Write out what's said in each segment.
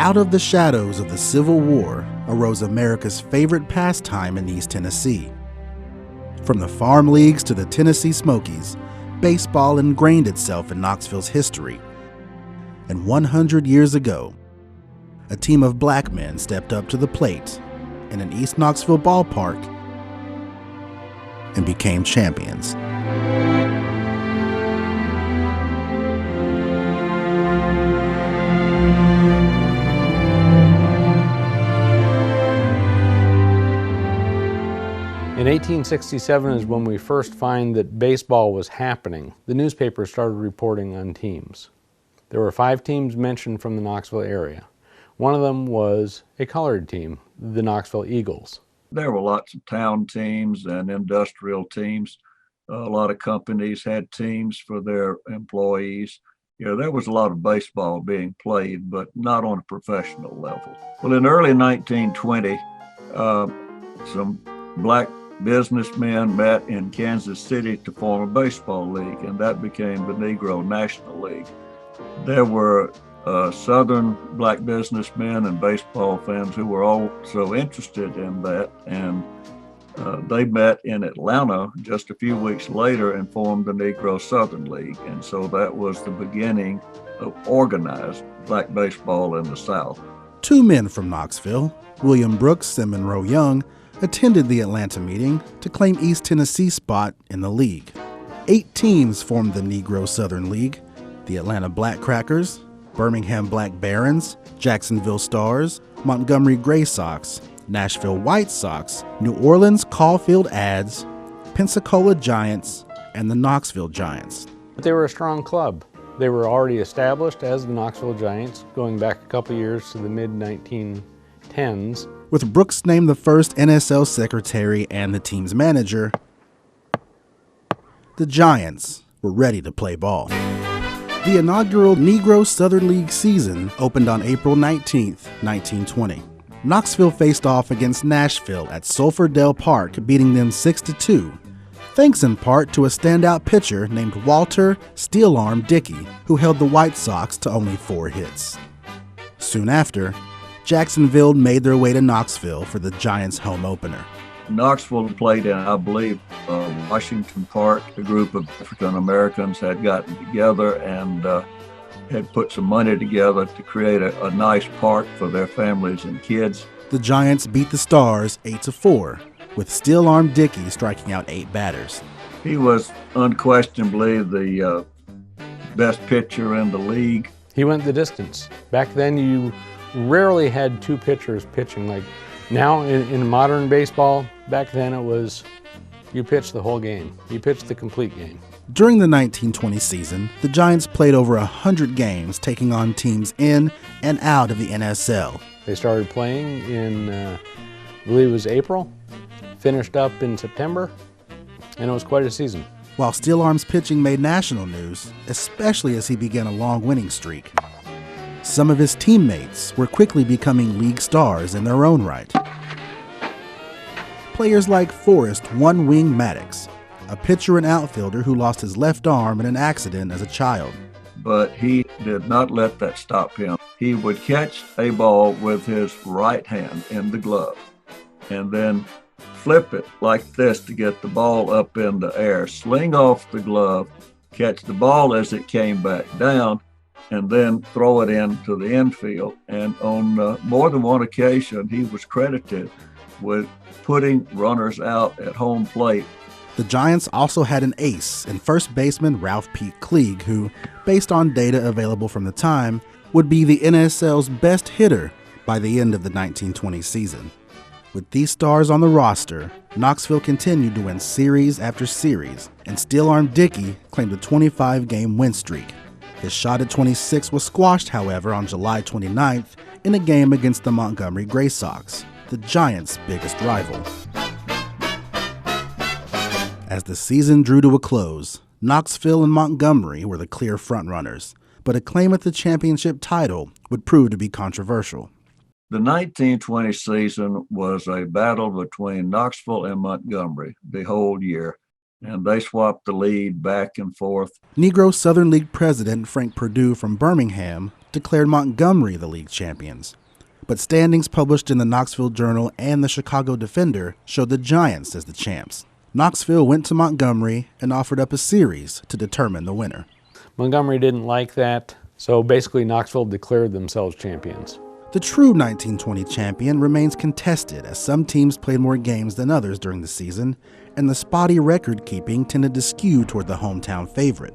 Out of the shadows of the Civil War arose America's favorite pastime in East Tennessee. From the farm leagues to the Tennessee Smokies, baseball ingrained itself in Knoxville's history. And 100 years ago, a team of black men stepped up to the plate in an East Knoxville ballpark and became champions. In 1867 is when we first find that baseball was happening. The newspapers started reporting on teams. There were 5 teams mentioned from the Knoxville area. One of them was a colored team, the Knoxville Eagles. There were lots of town teams and industrial teams. A lot of companies had teams for their employees. There was a lot of baseball being played, but not on a professional level. Well, in early 1920, some black businessmen met in Kansas City to form a baseball league, and that became the Negro National League. There were Southern black businessmen and baseball fans who were also interested in that, and they met in Atlanta just a few weeks later and formed the Negro Southern League. And so that was the beginning of organized black baseball in the South. 2 men from Knoxville, William Brooks and Monroe Young, attended the Atlanta meeting to claim East Tennessee's spot in the league. 8 teams formed the Negro Southern League: the Atlanta Black Crackers, Birmingham Black Barons, Jacksonville Stars, Montgomery Gray Sox, Nashville White Sox, New Orleans Caulfield Ads, Pensacola Giants, and the Knoxville Giants. But they were a strong club. They were already established as the Knoxville Giants, going back a couple years to the mid-1910s. With Brooks named the first NSL secretary and the team's manager, the Giants were ready to play ball. The inaugural Negro Southern League season opened on April 19, 1920. Knoxville faced off against Nashville at Sulphur Dell Park, beating them 6-2, thanks in part to a standout pitcher named Walter Steel Arm Dickey, who held the White Sox to only 4 hits. Soon after, Jacksonville made their way to Knoxville for the Giants' home opener. Knoxville played in, I believe, Washington Park. A group of African Americans had gotten together and had put some money together to create a nice park for their families and kids. The Giants beat the Stars 8-4, with Steel Arm Dickey striking out 8 batters. He was unquestionably the best pitcher in the league. He went the distance. Back then, you rarely had 2 pitchers pitching. Like now in modern baseball, back then it was you pitched the whole game. You pitched the complete game. During the 1920 season, the Giants played over 100 games, taking on teams in and out of the NSL. They started playing in, I believe it was April, finished up in September, and it was quite a season. While Steel Arm's pitching made national news, especially as he began a long winning streak, some of his teammates were quickly becoming league stars in their own right. Players like Forrest One Wing Maddox, a pitcher and outfielder who lost his left arm in an accident as a child. But he did not let that stop him. He would catch a ball with his right hand in the glove and then flip it like this to get the ball up in the air, sling off the glove, catch the ball as it came back down, and then throw it into the infield. And on more than one occasion, he was credited with putting runners out at home plate. The Giants also had an ace in first baseman Ralph Pete Cleage, who, based on data available from the time, would be the NSL's best hitter by the end of the 1920 season. With these stars on the roster, Knoxville continued to win series after series, and Steel Arm Dickey claimed a 25-game win streak. His shot at 26 was squashed, however, on July 29th in a game against the Montgomery Gray Sox, the Giants' biggest rival. As the season drew to a close, Knoxville and Montgomery were the clear frontrunners, but a claim at the championship title would prove to be controversial. The 1920 season was a battle between Knoxville and Montgomery the whole year, and they swapped the lead back and forth. Negro Southern League president Frank Perdue from Birmingham declared Montgomery the league champions. But standings published in the Knoxville Journal and the Chicago Defender showed the Giants as the champs. Knoxville went to Montgomery and offered up a series to determine the winner. Montgomery didn't like that, so basically Knoxville declared themselves champions. The true 1920 champion remains contested as some teams played more games than others during the season, and the spotty record-keeping tended to skew toward the hometown favorite.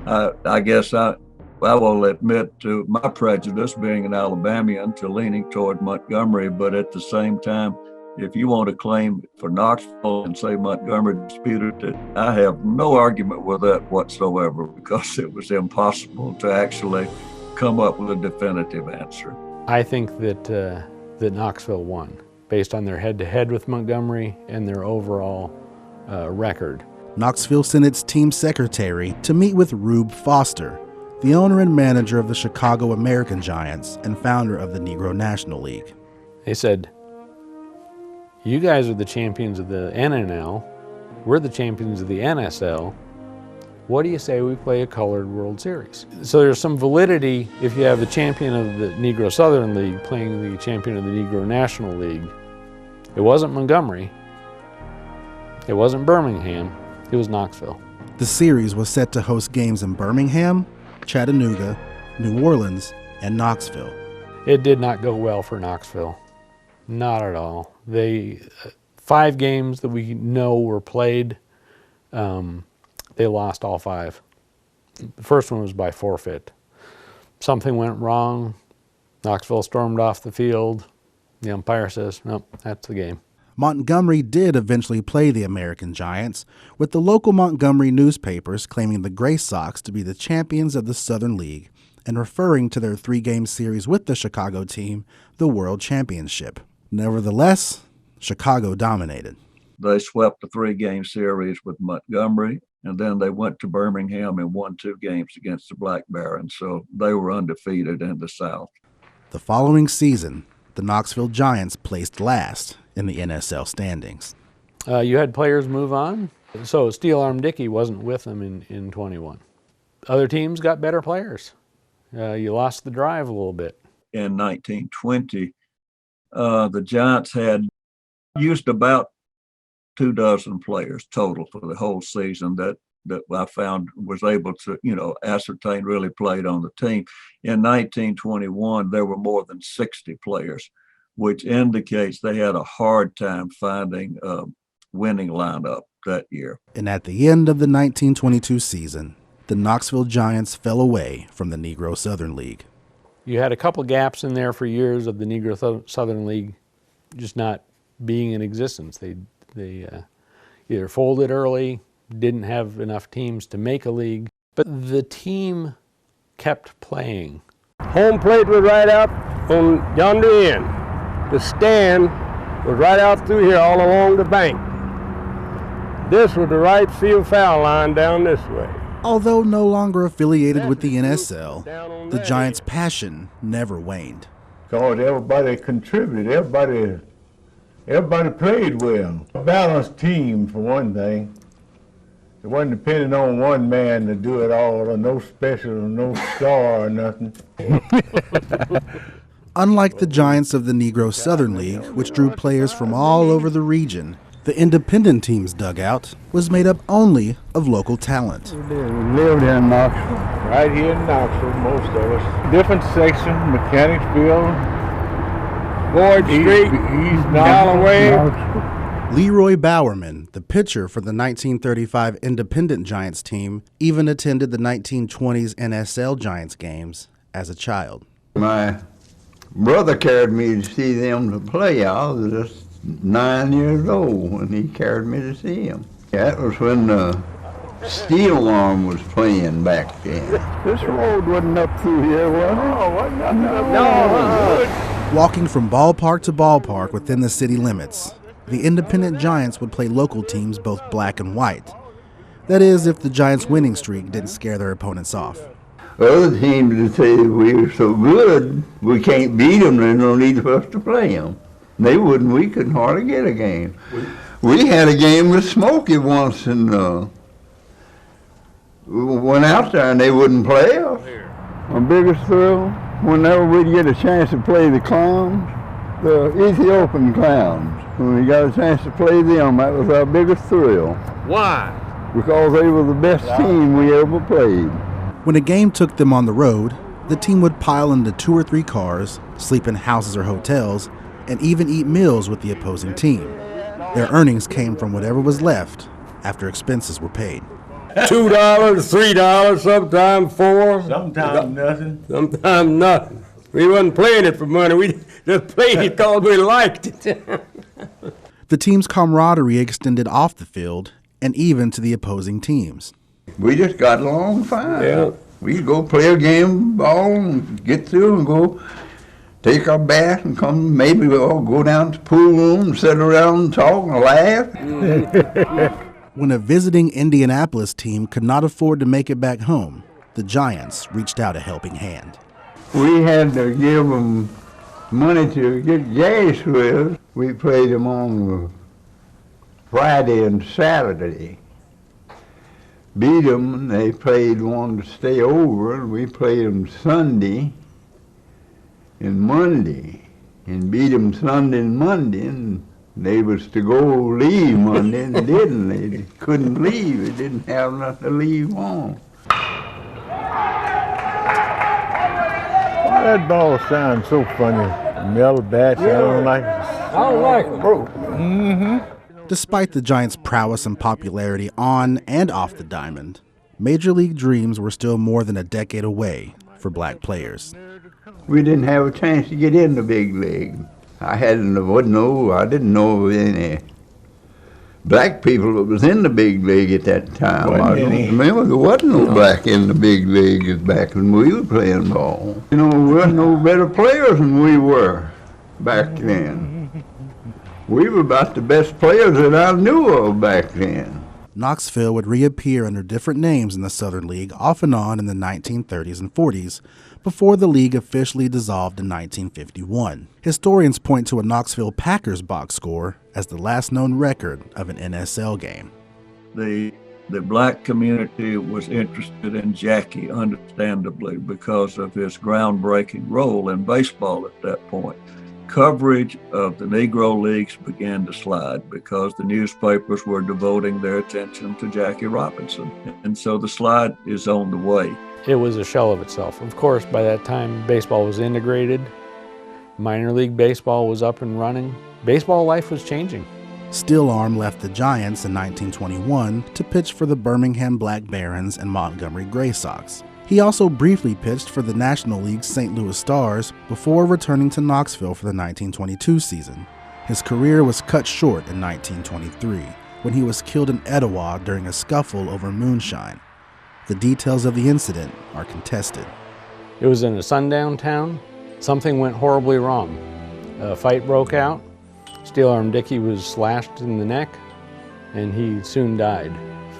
I guess I will admit to my prejudice, being an Alabamian, to leaning toward Montgomery, but at the same time, if you want to claim for Knoxville and say Montgomery disputed it, I have no argument with that whatsoever, because it was impossible to actually come up with a definitive answer. I think that Knoxville won, based on their head-to-head with Montgomery and their overall record. Knoxville sent its team secretary to meet with Rube Foster, the owner and manager of the Chicago American Giants and founder of the Negro National League. They said, "You guys are the champions of the NNL, we're the champions of the NSL. What do you say we play a colored World Series?" So there's some validity if you have the champion of the Negro Southern League playing the champion of the Negro National League. It wasn't Montgomery. It wasn't Birmingham. It was Knoxville. The series was set to host games in Birmingham, Chattanooga, New Orleans, and Knoxville. It did not go well for Knoxville. Not at all. 5 games that we know were played, they lost all 5. The first one was by forfeit. Something went wrong. Knoxville stormed off the field. The umpire says, "Nope, that's the game." Montgomery did eventually play the American Giants, with the local Montgomery newspapers claiming the Gray Sox to be the champions of the Southern League and referring to their 3-game series with the Chicago team the World Championship. Nevertheless, Chicago dominated. They swept the 3-game series with Montgomery, and then they went to Birmingham and won 2 games against the Black Barons, so they were undefeated in the South. The following season, the Knoxville Giants placed last in the NSL standings. You had players move on, so Steel Arm Dickey wasn't with them in 21. Other teams got better players. You lost the drive a little bit. In 1920, the Giants had used about 24 players total for the whole season that I found was able to, ascertain really played on the team. In 1921, there were more than 60 players, which indicates they had a hard time finding a winning lineup that year. And at the end of the 1922 season, the Knoxville Giants fell away from the Negro Southern League. You had a couple gaps in there for years of the Negro Southern League just not being in existence. They either folded early, didn't have enough teams to make a league, but the team kept playing. Home plate was right out on yonder end. The stand was right out through here all along the bank. This was the right field foul line down this way. Although no longer affiliated with the NSL, the Giants' passion never waned. Because everybody contributed, everybody played well. A balanced team, for one thing. It wasn't depending on one man to do it all, or no special, or no star or nothing. Unlike the Giants of the Negro Southern League, which drew players from all over the region, the independent team's dugout was made up only of local talent. We lived in Knoxville. Right here in Knoxville, most of us. Different section, Mechanicsville, Boyd Street, East Galloway. Leroy Bowerman, the pitcher for the 1935 Independent Giants team, even attended the 1920s NSL Giants games as a child. My brother carried me to see them to play. I was just 9 years old when he carried me to see him. That was when Steel Arm was playing back then. This road wasn't up through here, was it? Oh, wasn't up. No. Walking from ballpark to ballpark within the city limits, the Independent Giants would play local teams both black and white. That is, if the Giants' winning streak didn't scare their opponents off. Other teams would say we were so good, we can't beat them, there's no need for us to play them. They wouldn't, we couldn't hardly get a game. We had a game with Smokey once, and we went out there and they wouldn't play us. My biggest thrill, Whenever we'd get a chance to play the clowns, the Ethiopian clowns, when we got a chance to play them, that was our biggest thrill. Why? Because they were the best team we ever played. When a game took them on the road, the team would pile into 2 or 3 cars, sleep in houses or hotels, and even eat meals with the opposing team. Their earnings came from whatever was left after expenses were paid. $2, $3, sometimes $4. Sometimes nothing. Sometimes nothing. We wasn't playing it for money. We just played it because we liked it. The team's camaraderie extended off the field and even to the opposing teams. We just got along fine. Yeah. We'd go play a game of ball and get through and go take our bath and come, maybe we'll go down to the pool room and sit around and talk and laugh. When a visiting Indianapolis team could not afford to make it back home, the Giants reached out a helping hand. We had to give them money to get gas with. We played them on Friday and Saturday. Beat them, and they played one to stay over, and we played them Sunday and Monday, and beat them Sunday and Monday, and they was to go leave Monday and didn't. They couldn't leave. They didn't have nothing to leave on. That ball sounds so funny. Metal bats, I don't like it. I don't like it, bro. Despite the Giants' prowess and popularity on and off the diamond, Major League dreams were still more than a decade away for black players. We didn't have a chance to get in the big league. I didn't know of any black people that was in the big league at that time. I don't remember there wasn't no black in the big league back when we were playing ball. You know, we weren't no better players than we were back then. We were about the best players that I knew of back then. Knoxville would reappear under different names in the Southern League off and on in the 1930s and 40s, before the league officially dissolved in 1951. Historians point to a Knoxville Packers box score as the last known record of an NSL game. The black community was interested in Jackie, understandably, because of his groundbreaking role in baseball at that point. Coverage of the Negro Leagues began to slide because the newspapers were devoting their attention to Jackie Robinson. And so the slide is on the way. It was a shell of itself. Of course, by that time, baseball was integrated. Minor league baseball was up and running. Baseball life was changing. Steel Arm left the Giants in 1921 to pitch for the Birmingham Black Barons and Montgomery Gray Sox. He also briefly pitched for the National League's St. Louis Stars before returning to Knoxville for the 1922 season. His career was cut short in 1923 when he was killed in Etowah during a scuffle over moonshine. The details of the incident are contested. It was in a sundown town. Something went horribly wrong. A fight broke out. Steel Arm Dickey was slashed in the neck, and he soon died.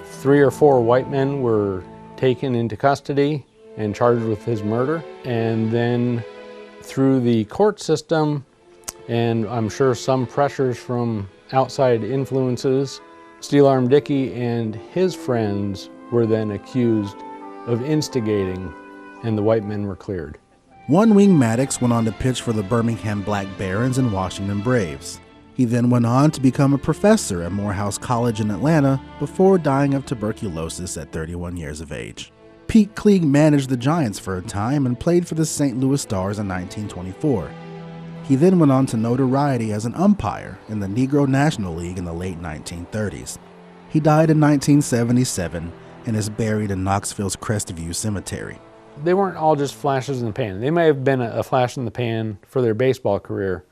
3 or 4 white men were taken into custody and charged with his murder. And then through the court system, and I'm sure some pressures from outside influences, Steel Arm Dickey and his friends were then accused of instigating, and the white men were cleared. One Wing Maddox went on to pitch for the Birmingham Black Barons and Washington Braves. He then went on to become a professor at Morehouse College in Atlanta before dying of tuberculosis at 31 years of age. Pete Cleage managed the Giants for a time and played for the St. Louis Stars in 1924. He then went on to notoriety as an umpire in the Negro National League in the late 1930s. He died in 1977 and is buried in Knoxville's Crestview Cemetery. They weren't all just flashes in the pan. They may have been a flash in the pan for their baseball career,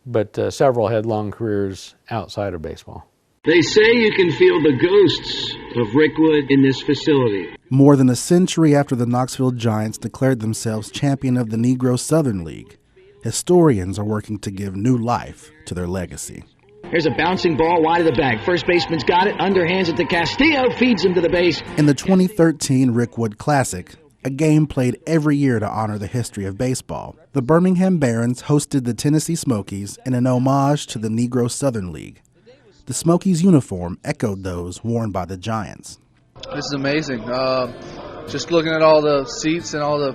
but several had long careers outside of baseball. They say you can feel the ghosts of Rickwood in this facility. More than a century after the Knoxville Giants declared themselves champion of the Negro Southern League, historians are working to give new life to their legacy. Here's a bouncing ball wide of the bag. First baseman's got it, underhands it to Castillo, feeds him to the base. In the 2013 Rickwood Classic, a game played every year to honor the history of baseball, the Birmingham Barons hosted the Tennessee Smokies in an homage to the Negro Southern League. The Smokies' uniform echoed those worn by the Giants. This is amazing. Just looking at all the seats and all the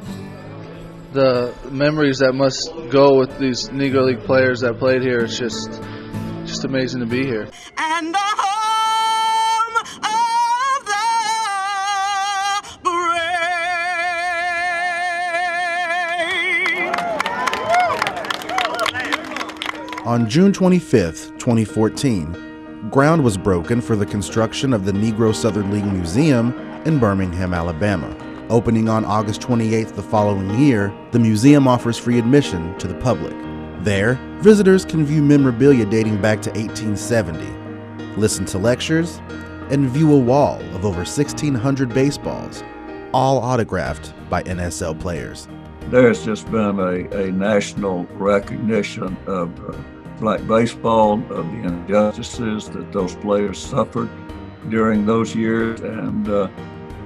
the memories that must go with these Negro League players that played here. It's just amazing to be here. And the home of the brave. On June 25th, 2014, ground was broken for the construction of the Negro Southern League Museum in Birmingham, Alabama. Opening on August 28th the following year, the museum offers free admission to the public. There, visitors can view memorabilia dating back to 1870, listen to lectures, and view a wall of over 1,600 baseballs, all autographed by NSL players. There's just been a national recognition of black baseball, of the injustices that those players suffered during those years, and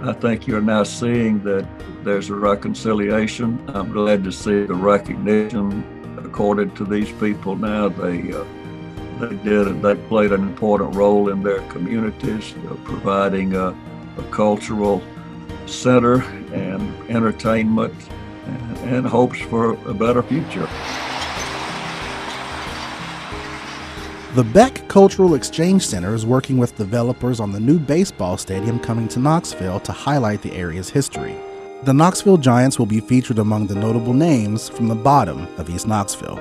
I think you're now seeing that there's a reconciliation. I'm glad to see the recognition accorded to these people now. They played an important role in their communities, providing a cultural center and entertainment and hopes for a better future. The Beck Cultural Exchange Center is working with developers on the new baseball stadium coming to Knoxville to highlight the area's history. The Knoxville Giants will be featured among the notable names from the bottom of East Knoxville.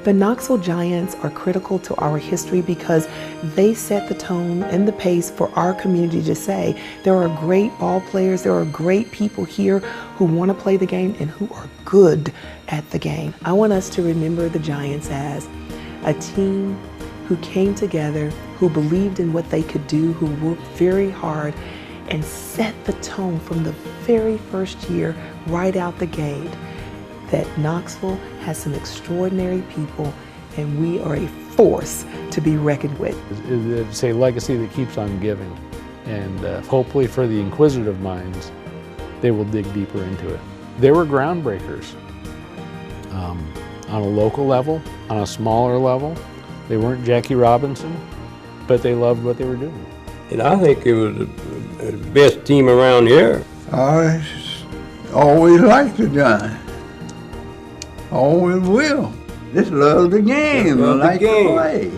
The Knoxville Giants are critical to our history because they set the tone and the pace for our community to say there are great ball players, there are great people here who want to play the game and who are good at the game. I want us to remember the Giants as a team who came together, who believed in what they could do, who worked very hard and set the tone from the very first year right out the gate that Knoxville has some extraordinary people and we are a force to be reckoned with. It's a legacy that keeps on giving, and hopefully for the inquisitive minds, they will dig deeper into it. They were groundbreakers on a local level, on a smaller level. They weren't Jackie Robinson, but they loved what they were doing. And I think it was the best team around here. I always liked the Giants. Always will. Just love the game. I like to play.